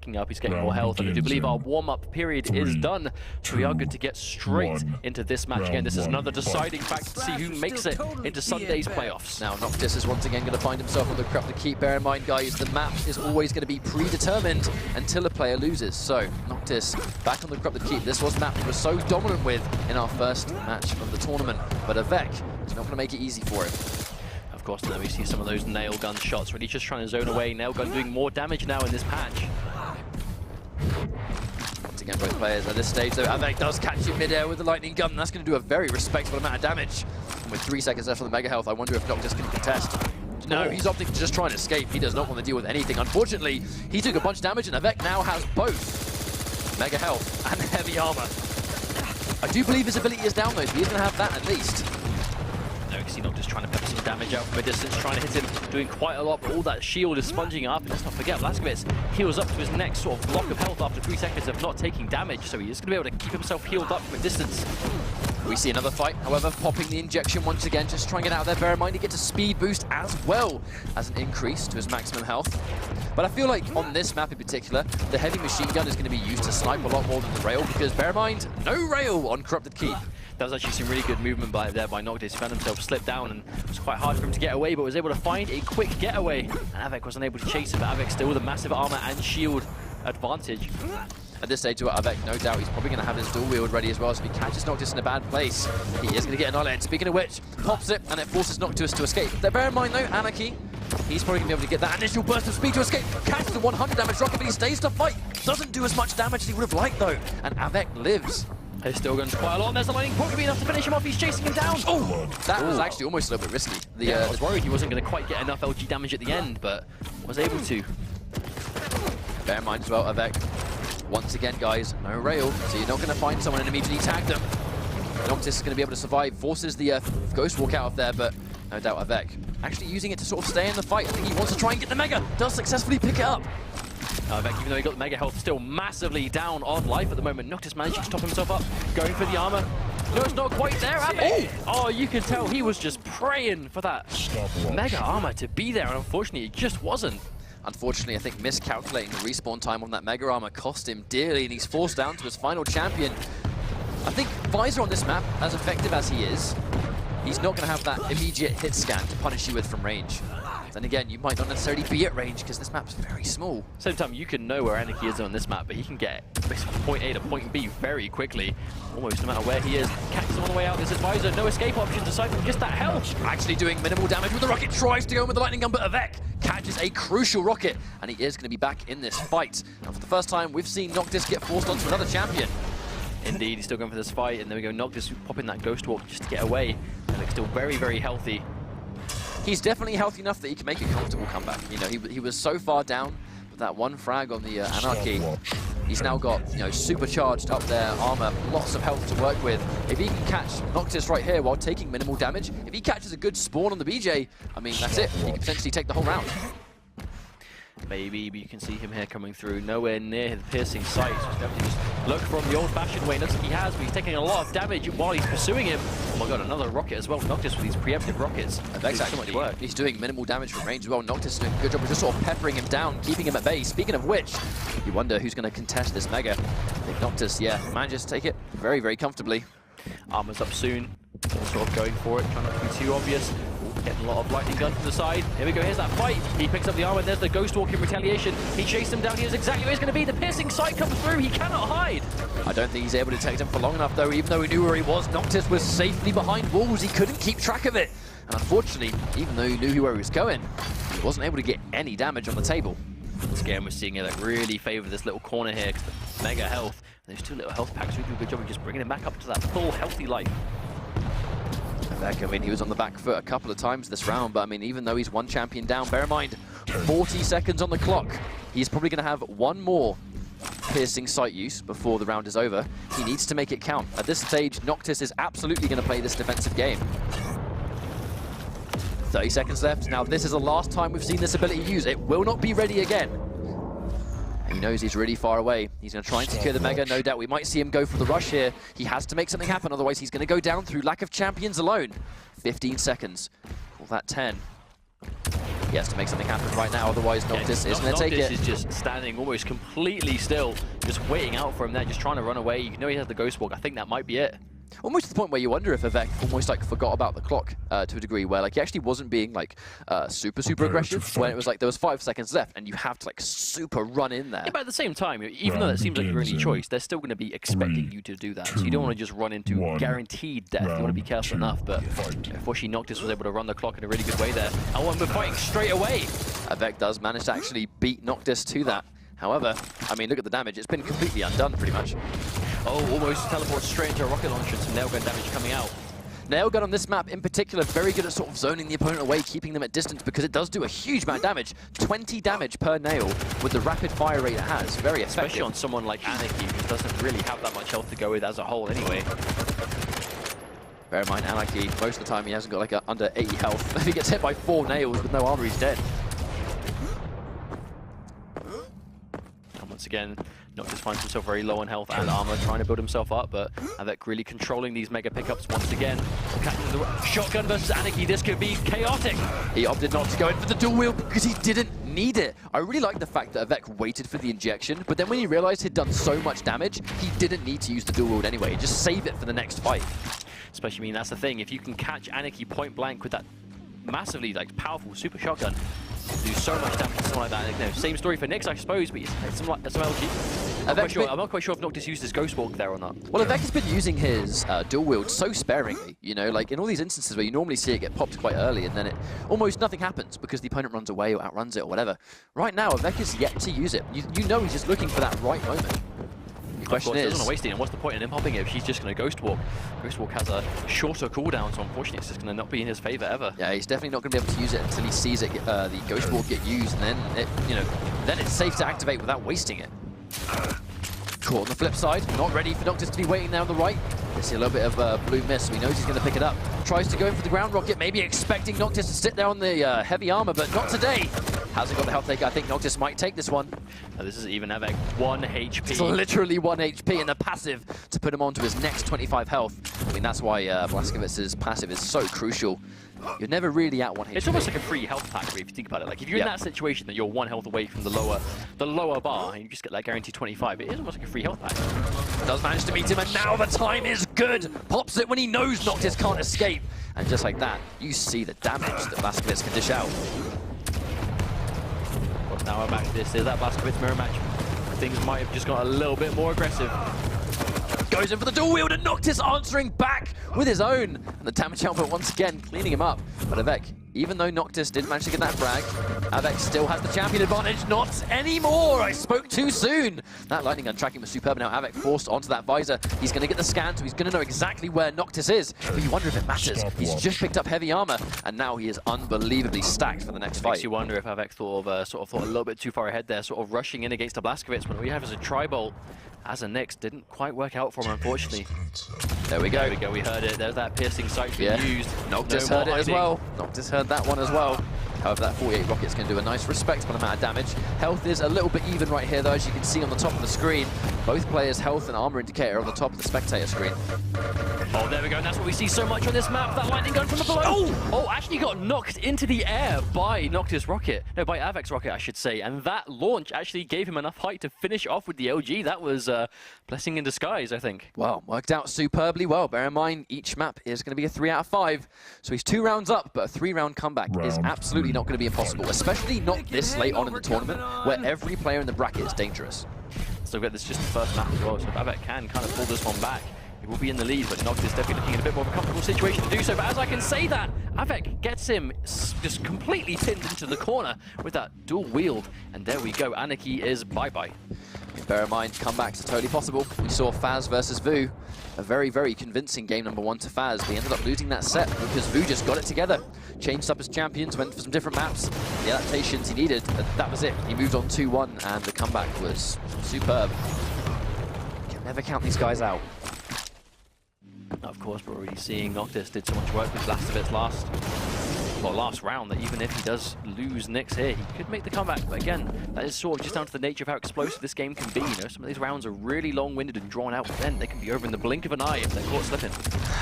stacking up, he's getting more health, and I do believe our warm-up period is done, so we are good to get straight into this match again. This is another deciding factor to see who makes it into Sunday's playoffs. Now, Noctis is once again going to find himself on the Corrupted Keep. Bear in mind, guys, the map is always going to be predetermined until a player loses. So, Noctis back on the Corrupted Keep. This was the map he was so dominant with in our first match of the tournament, but Avec is not going to make it easy for him. Of course, now we see some of those nail gun shots, really just trying to zone away. Nail gun doing more damage now in this patch. Once again, both players at this stage, though, Avec does catch him mid-air with the lightning gun. That's going to do a very respectable amount of damage. And with 3 seconds left on the Mega Health, I wonder if Noctis can contest. No, he's opting to just try and escape. He does not want to deal with anything. Unfortunately, he took a bunch of damage, and Avec now has both Mega Health and Heavy Armor. I do believe his ability is down, though, so he's going to have that at least. No, because he's not just trying to pepper some damage out from a distance, trying to hit him, doing quite a lot, but all that shield is sponging up. And let's not forget, Blazkowicz heals up to his next sort of block of health after 3 seconds of not taking damage, so he is going to be able to keep himself healed up from a distance. We see another fight, however, popping the injection once again, just trying to get out of there. Bear in mind, he gets a speed boost as well as an increase to his maximum health. But I feel like on this map in particular, the heavy machine gun is going to be used to snipe a lot more than the rail, because bear in mind, no rail on Corrupted Keep. That was actually some really good movement there by Noctis. He found himself slipped down, and it was quite hard for him to get away, but was able to find a quick getaway. And Avec was unable to chase him, but Avec still with a massive armor and shield advantage. At this stage, Avec, no doubt, he's probably going to have his dual wield ready as well, so if he catches Noctis in a bad place, he is going to get annihilated. Speaking of which, pops it, and it forces Noctis to escape. Bear in mind, though, Anarchy, he's probably going to be able to get that initial burst of speed to escape. Catches the 100 damage rocket, but he stays to fight. Doesn't do as much damage as he would have liked, though, and Avec lives. He's still going quite a lot, and there's a lightning bolt to be enough to finish him off. He's chasing him down. Oh, that was actually almost a little bit risky. I was worried he wasn't going to quite get enough LG damage at the end, but was able to. Bear in mind as well, Avec. Once again, guys, no rail, so you're not going to find someone and immediately tag them. Noctis is going to be able to survive, forces the Ghost Walk out of there, but no doubt Avec actually using it to sort of stay in the fight. I think he wants to try and get the Mega, does successfully pick it up. Avec, even though he got the Mega Health, still massively down on life at the moment. Noctis managing to top himself up, going for the armor. No, it's not quite there, Avec. Oh, you can tell he was just praying for that Mega armor to be there, and unfortunately it just wasn't. Unfortunately, I think miscalculating the respawn time on that Mega Armor cost him dearly, and he's forced down to his final champion. I think Visor on this map, as effective as he is, he's not going to have that immediate hit scan to punish you with from range. Then again, you might not necessarily be at range because this map's very small. Same time, you can know where Anarchy is on this map, but he can get basically point A to point B very quickly, almost no matter where he is. Catches him on the way out. This is Visor, no escape options aside from just that health. Actually doing minimal damage with the rocket, tries to go in with the lightning gun, but Avec catches a crucial rocket, and he is going to be back in this fight. And for the first time, we've seen Noctis get forced onto another champion. Indeed, he's still going for this fight, and there we go, Noctis popping that Ghost Walk just to get away. And looks still very, very healthy. He's definitely healthy enough that he can make a comfortable comeback. You know, he was so far down with that one frag on the Anarchy. He's now got, you know, supercharged up their armor, lots of health to work with. If he can catch Noctis right here while taking minimal damage, if he catches a good spawn on the BJ, I mean, that's it. He can potentially take the whole round. Maybe, but you can see him here coming through, nowhere near the piercing sight. So he's definitely just look from the old-fashioned way. Looks like he has, but he's taking a lot of damage while he's pursuing him. Oh my god, another rocket as well. Noctis with these preemptive rockets. That's actually so much work. He's doing minimal damage from range as well. Noctis is doing a good job of just sort of peppering him down, keeping him at bay. Speaking of which, you wonder who's going to contest this Mega. I think Noctis, yeah, manages to take it very, very comfortably. Armor's up soon. Sort of going for it, trying not to be too obvious. Getting a lot of lightning gun from the side. Here we go, here's that fight. He picks up the armor, there's the Ghost Walk in retaliation. He chased him down, he knows exactly where he's going to be. The piercing sight comes through, he cannot hide. I don't think he's able to take him for long enough though, even though he knew where he was. Noctis was safely behind walls, he couldn't keep track of it. And unfortunately, even though he knew where he was going, he wasn't able to get any damage on the table. This game we're seeing here that really favour this little corner here, because the Mega Health, and those two little health packs really do a good job of just bringing him back up to that full healthy life. I mean, he was on the back foot a couple of times this round, but I mean, even though he's one champion down, bear in mind, 40 seconds on the clock. He's probably going to have one more piercing sight use before the round is over. He needs to make it count. At this stage, Noctis is absolutely going to play this defensive game. 30 seconds left. Now, this is the last time we've seen this ability used. It will not be ready again. And he knows he's really far away. He's going to try and secure the Mega, no doubt. We might see him go for the rush here. He has to make something happen, otherwise he's going to go down through lack of champions alone. 15 seconds. Call that 10. He has to make something happen right now, otherwise Noctis is going to take it. Noctis is just standing almost completely still, just waiting out for him there, just trying to run away. You know he has the Ghost Walk. I think that might be it. Almost to the point where you wonder if Avec almost like forgot about the clock to a degree, where like he actually wasn't being like super aggressive when it was like there was 5 seconds left and you have to like super run in there. Yeah, but at the same time, even though that seems like your only choice, they're still going to be expecting you to do that. So you don't want to just run into guaranteed death. You want to be careful enough. But unfortunately, Noctis was able to run the clock in a really good way there. And we're fighting straight away. Avec does manage to actually beat Noctis to that. However, I mean, look at the damage. It's been completely undone, pretty much. Oh, almost teleports straight into a rocket launcher and some nailgun damage coming out. Nailgun on this map in particular, very good at sort of zoning the opponent away, keeping them at distance, because it does do a huge amount of damage. 20 damage per nail with the rapid fire rate it has. Very effective. Especially on someone like Anarchy, who doesn't really have that much health to go with as a whole anyway. Bear in mind, Anarchy, most of the time he hasn't got like under 80 health. If he gets hit by 4 nails with no armor, he's dead. Once again, Noctis finds himself very low on health and armor, trying to build himself up, but Avec really controlling these mega pickups once again. Shotgun versus Anarchy, this could be chaotic. He opted not to go in for the dual wield because he didn't need it. I really like the fact that Avec waited for the injection, but then when he realized he'd done so much damage, he didn't need to use the dual wield anyway. Just save it for the next fight. Especially, I mean, that's the thing. If you can catch Anarchy point blank with that massively like powerful super shotgun, do so much damage to someone like that. You know, same story for Nyx, I suppose, but it's some LG. I'm not quite sure if Noctis used his Ghost Walk there or not. Well, Avec has been using his dual wield so sparingly, you know, like in all these instances where you normally see it get popped quite early and then it almost nothing happens because the opponent runs away or outruns it or whatever. Right now, Avec is yet to use it. You know he's just looking for that right moment. The question is, doesn't want to waste it, and what's the point in him popping it if she's just going to Ghost Walk? Ghost Walk has a shorter cooldown, so unfortunately it's just going to not be in his favor ever. Yeah, he's definitely not going to be able to use it until he sees it, the Ghost Walk get used, and then then it's safe to activate without wasting it. Caught on the flip side, not ready for Noctis to be waiting there on the right. You see a little bit of blue mist, so he knows he's going to pick it up. Tries to go in for the ground rocket, maybe expecting Noctis to sit there on the heavy armor, but not today. Hasn't got the health take. I think Noctis might take this one. No, this is even Avec 1 HP. It's literally 1 HP, and the passive to put him on to his next 25 health. I mean, that's why Blazkowicz's passive is so crucial. You're never really at 1 HP. It's almost like a free health pack, if you think about it. Like, if you're in that situation that you're 1 health away from the lower bar, and you just get that guaranteed 25, it is almost like a free health pack. Does manage to meet him, and now the time is good. Pops it when he knows Noctis can't escape. And just like that, you see the damage that Blazkowicz can dish out. Well, now we're back to this. There's that Blazkowicz mirror match. Things might have just got a little bit more aggressive. Goes in for the dual wield, and Noctis answering back with his own. And the damage output once again cleaning him up. But Avec, even though Noctis didn't manage to get that frag, Avec still has the champion advantage. Not anymore! I spoke too soon! That lightning gun tracking was superb. Now Avec forced onto that visor. He's going to get the scan, so he's going to know exactly where Noctis is. But you wonder if it matters. He's just picked up heavy armor, and now he is unbelievably stacked for the next fight. Makes you wonder if Avec thought a little bit too far ahead there, sort of rushing in against a Blazkowicz when all you have is a Tri-Bolt. As a Nyx, didn't quite work out for him, unfortunately. There we go. There we go, we heard it. There's that piercing sight being used. Noctis heard it as well. Noctis heard that one as well. However, that 48 rocket's going to do a nice respectable amount of damage. Health is a little bit even right here, though, as you can see on the top of the screen. Both players' health and armor indicator on the top of the spectator screen. Oh, there we go, and that's what we see so much on this map, that lightning gun from the below. Oh, actually got knocked into the air by Noctis rocket. No, by Avac's rocket, I should say. And that launch actually gave him enough height to finish off with the LG. That was a blessing in disguise, I think. Well, worked out superbly well. Bear in mind, each map is going to be a 3 out of 5. So he's 2 rounds up, but a 3-round comeback is absolutely not going to be impossible, especially not this late on in the tournament, where every player in the bracket is dangerous. So this is just the first map as well, so if Avec can kind of pull this one back, he will be in the lead, but Noctis definitely looking in a bit more of a comfortable situation to do so. But as I can say that, Avec gets him just completely pinned into the corner with that dual wield, and there we go, Anarchy is bye-bye. Bear in mind, comebacks are totally possible. We saw Faz versus Vu. A very, very convincing game number 1 to Faz. He ended up losing that set because Vu just got it together. Changed up his champions, went for some different maps. The adaptations he needed, that was it. He moved on 2-1 and the comeback was superb. You can never count these guys out. Of course, we're already seeing Noctis did so much work with Blazkowicz last. well, last round, that even if he does lose Nyx here, he could make the comeback. But again, that is sort of just down to the nature of how explosive this game can be. You know, some of these rounds are really long-winded and drawn out, but then they can be over in the blink of an eye if they're caught slipping.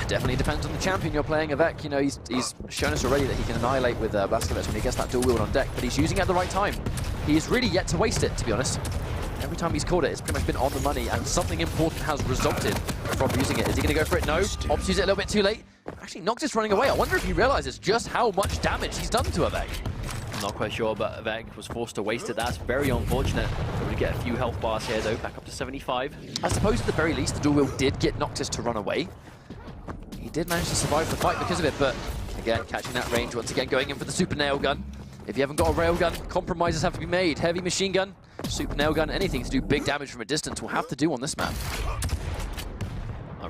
Definitely depends on the champion you're playing. Avec, you know, he's shown us already that he can annihilate with Blazkowicz when he gets that dual wield on deck, but he's using it at the right time. He's really yet to waste it, to be honest. Every time he's caught it, it's pretty much been on the money, and something important has resulted from using it. Is he going to go for it? No. Opts use it a little bit too late. Actually, Noctis running away. I wonder if he realizes just how much damage he's done to Avec. I'm not quite sure, but Avec was forced to waste it. That's very unfortunate. Able to get a few health bars here, though, back up to 75. I suppose at the very least, the dual wield did get Noctis to run away. He did manage to survive the fight because of it, but again, catching that range, once again, going in for the super nail gun. If you haven't got a railgun, compromises have to be made. Heavy machine gun, super nail gun, anything to do big damage from a distance will have to do on this map.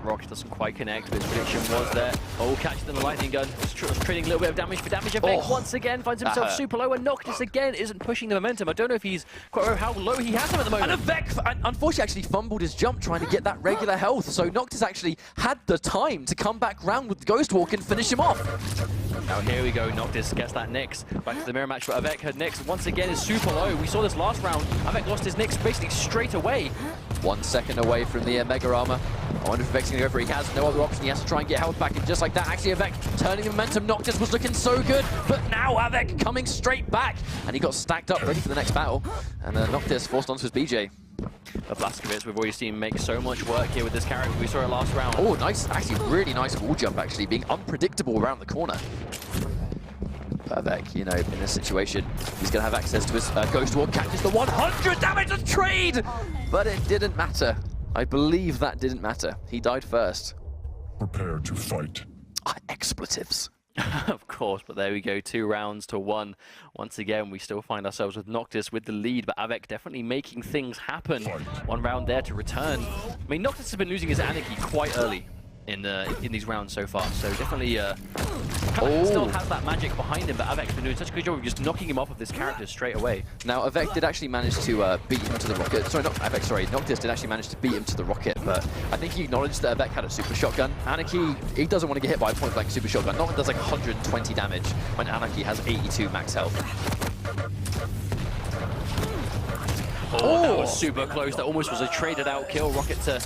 Rocket doesn't quite connect, but his prediction was there. Oh, catching the lightning gun. Was trading a little bit of damage for damage. Avec once again finds himself super low, and Noctis again isn't pushing the momentum. I don't know if he's quite aware of how low he has him at the moment. And Avec, unfortunately, actually fumbled his jump trying to get that regular health, so Noctis actually had the time to come back round with Ghost Walk and finish him off. Now here we go, Noctis gets that Nyx. Back to the mirror match for Avec. Her Nyx once again is super low. We saw this last round. Avec lost his Nyx basically straight away. 1 second away from the Mega Armor. I wonder if Avec's going to go for it. He has no other option. He has to try and get health back, and just like that, actually Avec turning the momentum. Noctis was looking so good, but now Avec coming straight back, and he got stacked up ready for the next battle, and Noctis forced onto his BJ. Blazkowicz, we've already seen make so much work here with this character. We saw it last round. Oh, nice, actually really nice wall jump, actually, being unpredictable around the corner. Avec, you know, in this situation, he's going to have access to his Ghost Walk, catches the 100 damage of trade! But it didn't matter. I believe that didn't matter. He died first. Prepare to fight. Expletives. Of course, but there we go, 2 rounds to 1. Once again, we still find ourselves with Noctis with the lead, but Avec definitely making things happen. 1 round there to return. I mean, Noctis has been losing his Anarchy quite early in these rounds so far, so definitely still has that magic behind him, but Avec's been doing such a good job of just knocking him off of this character straight away. Now, Avec did actually manage to beat him to the rocket. Sorry, not Avec, sorry. Noctis did actually manage to beat him to the rocket, but I think he acknowledged that Avec had a super shotgun. Anarchy, he doesn't want to get hit by a point-blank super shotgun. Noctis does like 120 damage when Anarchy has 82 max health. Oh, that was super close. That almost was a traded out kill. Rocket to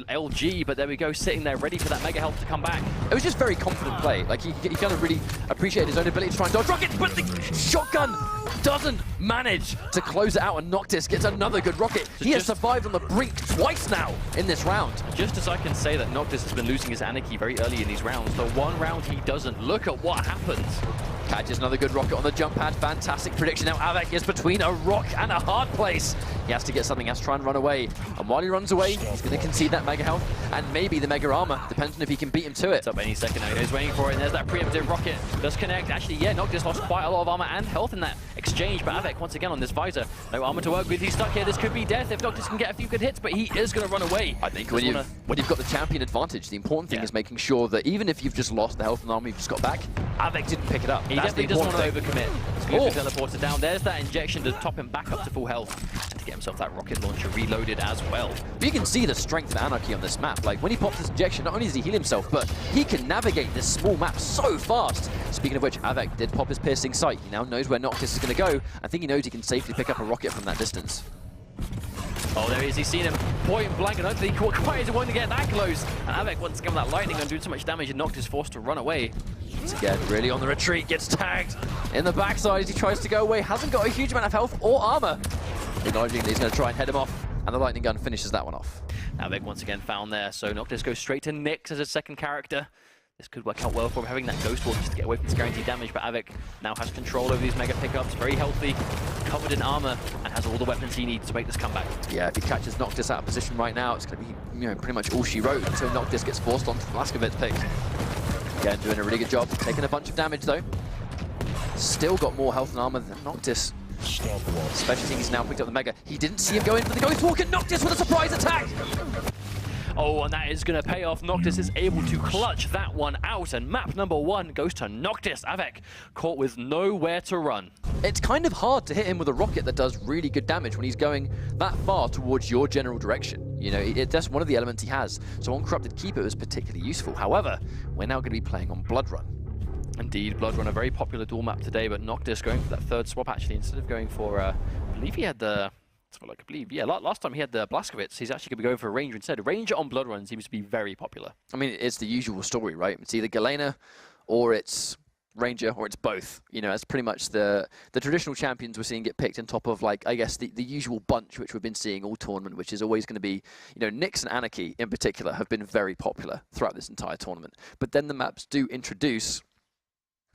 LG, but there we go, sitting there ready for that mega health to come back. It was just very confident play. Like, he kind of really appreciated his own ability to try and dodge rocket, but the shotgun doesn't manage to close it out, and Noctis gets another good rocket. So he has survived on the brink twice now in this round. Just as I can say that Noctis has been losing his Anarchy very early in these rounds, the 1 round he doesn't, look at what happens. Catches another good rocket on the jump pad. Fantastic prediction. Now Avec is between a rock and a hard place. He has to get something, he has to try and run away. And while he runs away, he's going to concede that mega health and maybe the mega armor, depends on if he can beat him to it. It's up any second now. He's waiting for it, and there's that preemptive rocket. Does connect. Actually, yeah, Noctis lost quite a lot of armor and health in that exchange, but Avec once again on this visor. No armor to work with. He's stuck here. This could be death if Noctis can get a few good hits, but he is going to run away. I think when you've got the champion advantage, the important thing is making sure that even if you've just lost the health and armor you've just got back, Avec didn't pick it up. He definitely doesn't want to overcommit. He's teleported down. There's that injection to top him back up to full health and to get himself that rocket launcher reloaded as well. But you can see the strength of Anarchy on this map. Like, when he pops this injection, not only does he heal himself, but he can navigate this small map so fast. Speaking of which, Avec did pop his piercing sight. He now knows where Noctis is going to go. I think he knows he can safely pick up a rocket from that distance. Oh, there he is. He's seen him point blank, and I don't think he quite wanted to get that close. And Avec once again with that lightning gun doing so much damage, and Noctis forced to run away. Once again, really on the retreat, gets tagged in the backside as he tries to go away. Hasn't got a huge amount of health or armor. Acknowledging that he's going to try and head him off, and the lightning gun finishes that one off. Avec once again found there, so Noctis goes straight to Nyx as a second character. This could work out well for him, having that Ghost Walk just to get away from this guaranteed damage, but Avec now has control over these mega pickups, very healthy, covered in armor, and has all the weapons he needs to make this comeback. Yeah, if he catches Noctis out of position right now, it's going to be, you know, pretty much all she wrote until Noctis gets forced onto the Blazkowicz pick. Again, doing a really good job, taking a bunch of damage though. Still got more health and armor than Noctis. Especially he's now picked up the mega. He didn't see him go in for the Ghost Walk, and Noctis with a surprise attack! Oh, and that is going to pay off. Noctis is able to clutch that one out, and map number 1 goes to Noctis. Avec caught with nowhere to run. It's kind of hard to hit him with a rocket that does really good damage when he's going that far towards your general direction. You know, that's one of the elements he has. So on Corrupted Keeper it was particularly useful. However, we're now going to be playing on Blood Run. Indeed, Bloodrun, a very popular dual map today, but Noctis going for that third swap actually, instead of going for, I believe he had the, I believe, yeah, last time he had the Blazkowicz, he's actually going to be going for a Ranger instead. Ranger on Bloodrun seems to be very popular. I mean, it's the usual story, right? It's either Galena or it's Ranger, or it's both. You know, it's pretty much the traditional champions we're seeing get picked on top of, like, I guess, the usual bunch which we've been seeing all tournament, which is always going to be, you know, Nyx and Anarchy in particular have been very popular throughout this entire tournament. But then the maps do introduce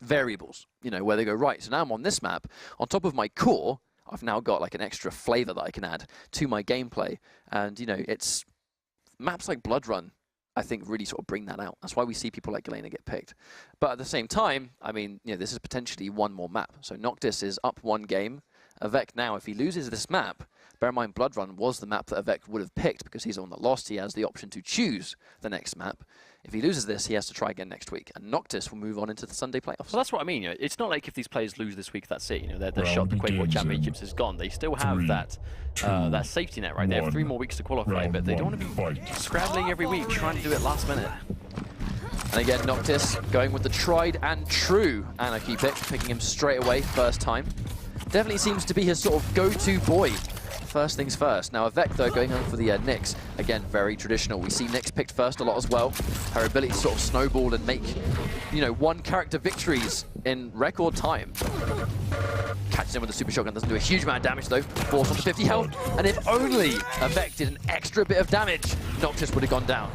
variables, you know, where they go, right, so now I'm on this map, on top of my core, I've now got like an extra flavor that I can add to my gameplay. And, you know, it's maps like Bloodrun, I think, really sort of bring that out. That's why we see people like Galena get picked. But at the same time, I mean, you know, this is potentially one more map. So Noctis is up one game. Avec now, if he loses this map, bear in mind Bloodrun was the map that Avec would have picked because he's the one that lost. He has the option to choose the next map. If he loses this, he has to try again next week. And Noctis will move on into the Sunday playoffs. Well, that's what I mean. You know, it's not like if these players lose this week, that's it. You know, their shot, the Quake World Championships is gone. They still have that safety net, right? They have 3 more weeks to qualify, but they don't want to be scrambling every week trying to do it last minute. And again, Noctis going with the tried and true Anarchy pick, picking him straight away, first time. Definitely seems to be his sort of go-to boy. First things first. Now Avec, though, going on for the Nyx. Again, very traditional. We see Nyx picked first a lot as well. Her ability to sort of snowball and make, you know, one-character victories in record time. Catches him with the super shotgun, doesn't do a huge amount of damage, though. Force on to 50 health. And if only Avec did an extra bit of damage, Noctis would have gone down.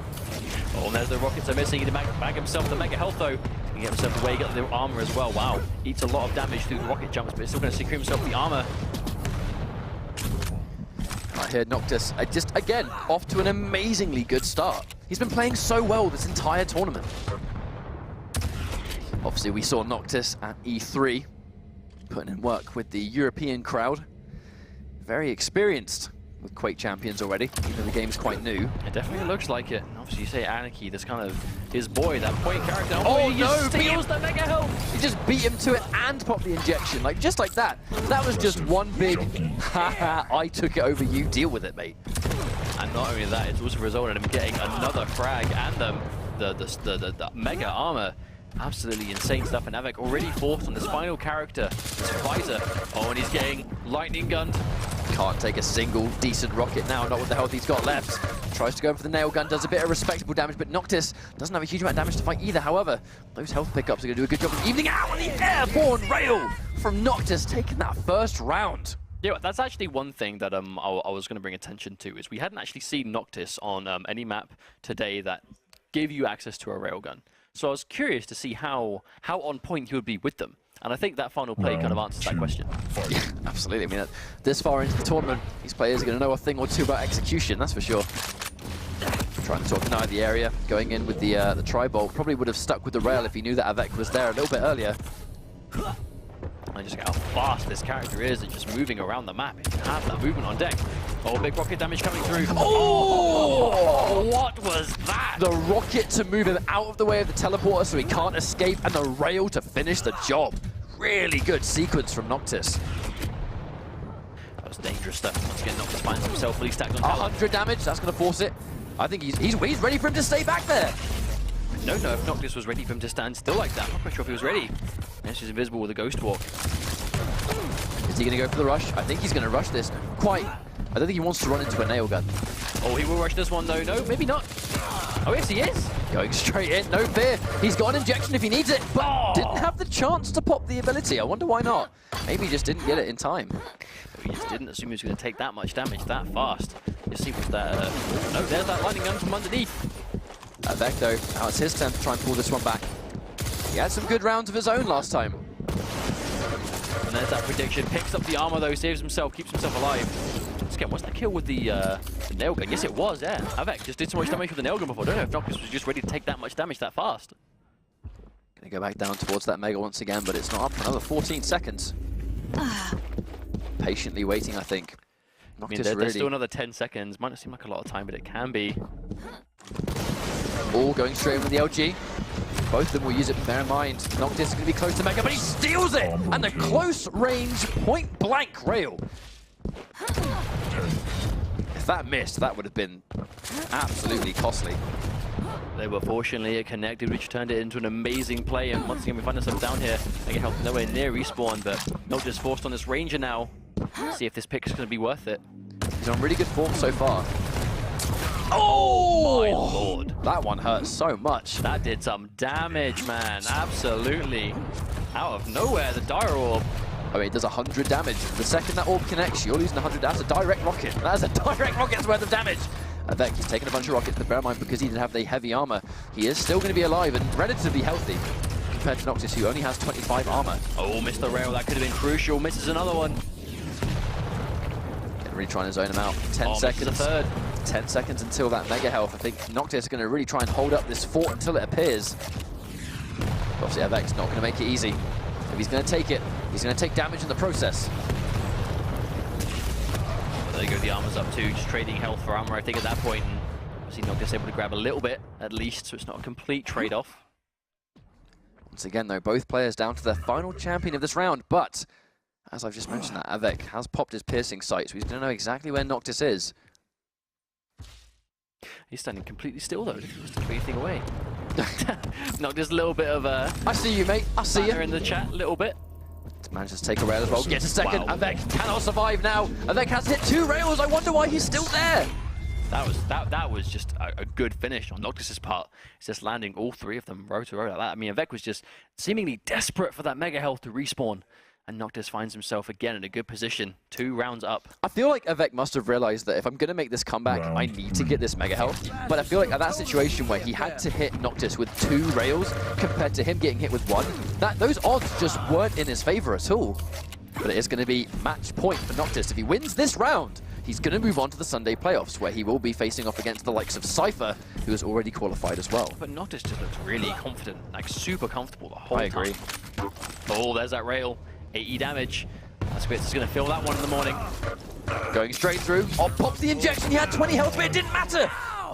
Oh, and there's the rockets are missing. He can bag himself the mega health, though. He can get himself away, get the armor as well. Wow. Eats a lot of damage through the rocket jumps, but he's still going to secure himself the armor. Right here, Noctis, just, again, off to an amazingly good start. He's been playing so well this entire tournament. Obviously, we saw Noctis at E3, putting in work with the European crowd. Very experienced with Quake champions already, even though the game's quite new. It definitely looks like it. And obviously, you say Anarchy, that's kind of his boy, that point character. Oh, he no, steals the mega health! He just beat him to it and popped the injection, like, just like that. That was just one big, haha, I took it over you, deal with it, mate. And not only that, it's also resulted in him getting another frag and the mega armor. Absolutely insane stuff, and Avec already forced on this final character, this Visor. Oh, and he's getting lightning gunned. Can't take a single decent rocket now, not with the health he's got left. Tries to go in for the nail gun, does a bit of respectable damage, but Noctis doesn't have a huge amount of damage to fight either. However, those health pickups are going to do a good job of evening out on the airborne rail from Noctis, taking that first round. Yeah, that's actually one thing that I was going to bring attention to, is we hadn't actually seen Noctis on any map today that gave you access to a railgun. So I was curious to see how on point he would be with them. And I think that final play kind of answers that question. Yeah, absolutely. I mean, this far into the tournament, these players are going to know a thing or two about execution, that's for sure. Trying to sort of deny the area, going in with the tri-bolt. Probably would have stuck with the rail if he knew that Avec was there a little bit earlier. And just how fast this character is and just moving around the map. He can have that movement on deck. Oh, big rocket damage coming through. Oh! What was that? The rocket to move him out of the way of the teleporter so he can't escape, and the rail to finish the job. Really good sequence from Noctis. That was dangerous stuff. Once again, Noctis finds himself fully stacked on tower. 100 damage, that's going to force it. I think he's ready for him to stay back there. I don't know if Noctis was ready for him to stand still like that. I'm not quite sure if he was ready. Yes, he's invisible with a ghost walk. Is he going to go for the rush? I think he's going to rush this. Quite. I don't think he wants to run into a nail gun. Oh, he will rush this one though. No, maybe not. Oh, yes, he is. Going straight in, no fear. He's got an injection if he needs it, but didn't have the chance to pop the ability. I wonder why not. Maybe he just didn't get it in time. He just didn't assume he was going to take that much damage that fast. You see, was that? No, there's that lightning gun from underneath. Avec, though, now it's his turn to try and pull this one back. He had some good rounds of his own last time. And there's that prediction. Picks up the armor though, saves himself, keeps himself alive. Let's get, was that kill with the nail gun? Yes, it was, yeah. Avec just did so much damage with the nail gun before. I don't know if Noctis was just ready to take that much damage that fast. Gonna go back down towards that Mega once again, but it's not up for another 14 seconds. Patiently waiting, I think. I mean, there's still another 10 seconds. Might not seem like a lot of time, but it can be. All going straight in with the LG. Both of them will use it, bear in mind. Noctis is going to be close to Mega, but he steals it! And the close range point blank rail. If that missed, that would have been absolutely costly. They were fortunately connected, which turned it into an amazing play. And once again, we find ourselves down here. Mega Health nowhere near respawn, but Noctis forced on this Ranger now. See if this pick is going to be worth it. He's on really good form so far. Oh my lord. That one hurt so much. That did some damage, man. Absolutely. Out of nowhere, the Dire Orb. I mean, it does 100 damage. The second that orb connects, you're losing 100. That's a direct rocket. That's a direct rocket's worth of damage. Avec, he's taken a bunch of rockets, but bear in mind, because he didn't have the heavy armor, he is still going to be alive and relatively healthy compared to Noctis, who only has 25 armor. Oh, missed the rail. That could have been crucial. Misses another one. Really trying to zone him out. 10 seconds. A third. 10 seconds until that Mega Health. I think Noctis is going to really try and hold up this fort until it appears. Obviously, Avec's not going to make it easy. If he's going to take it, he's going to take damage in the process. There you go, the armor's up too, just trading health for armor, I think, at that point. And obviously Noctis able to grab a little bit, at least, so it's not a complete trade-off. Once again, though, both players down to their final champion of this round, but as I've just mentioned that, Avec has popped his piercing sight, so he's going to know exactly where Noctis is. He's standing completely still, though. Just to put anything away. Noctis, a little bit of a... I see you, mate. I see you. in the chat, a little bit. Manages to take a rail as well. Gets a second. Wow. Avec cannot survive now. Avec has hit 2 rails. I wonder why he's still there. That was just a good finish on Noctis's part. He's just landing all 3 of them row to row like that. I mean, Avec was just seemingly desperate for that Mega Health to respawn. And Noctis finds himself again in a good position. 2 rounds up. I feel like Avec must have realized that if I'm going to make this comeback, I need to get this Mega Health. But I feel like at that situation where he had to hit Noctis with 2 rails compared to him getting hit with 1, those odds just weren't in his favor at all. But it is going to be match point for Noctis. If he wins this round, he's going to move on to the Sunday playoffs, where he will be facing off against the likes of Cypher, who has already qualified as well. But Noctis just looks really confident, like super comfortable the whole I agree. time. Oh, there's that rail. 80 damage. Squitz is going to feel that one in the morning. Going straight through. Oh, pops the injection. He had 20 health, but it didn't matter.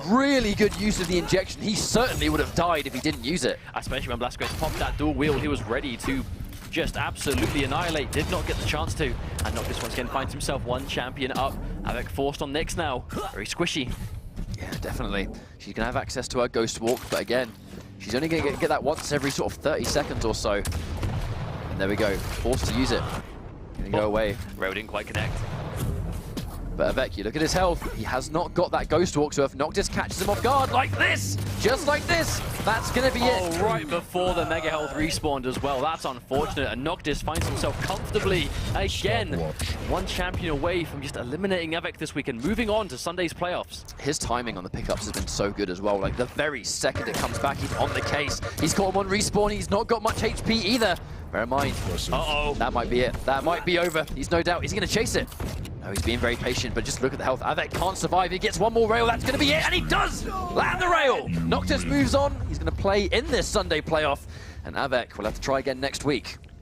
Really good use of the injection. He certainly would have died if he didn't use it. Especially when Blaskovic popped that dual wield. He was ready to just absolutely annihilate. Did not get the chance to. And Noctis once again finds himself 1 champion up. Avec forced on Nyx now. Very squishy. Yeah, definitely. She's going to have access to her Ghost Walk, but again, she's only going to get that once every sort of 30 seconds or so. There we go, forced to use it. Gonna go away. Rail didn't quite connect. But Avec, you look at his health. He has not got that Ghost Walk, so if Noctis catches him off guard like this, just like this, that's gonna be it. Oh, right before the Mega Health respawned as well. That's unfortunate. And Noctis finds himself comfortably again 1 champion away from just eliminating Avec this week and moving on to Sunday's playoffs. His timing on the pickups has been so good as well. Like the very second it comes back, he's on the case. He's caught him on respawn. He's not got much HP either. Bear in mind. Uh-oh. That might be it. That might be over. He's no doubt. He's going to chase it. No, he's being very patient, but just look at the health. Avec can't survive. He gets 1 more rail. That's going to be it. And he does land the rail. Noctis moves on. He's going to play in this Sunday playoff. And Avec will have to try again next week.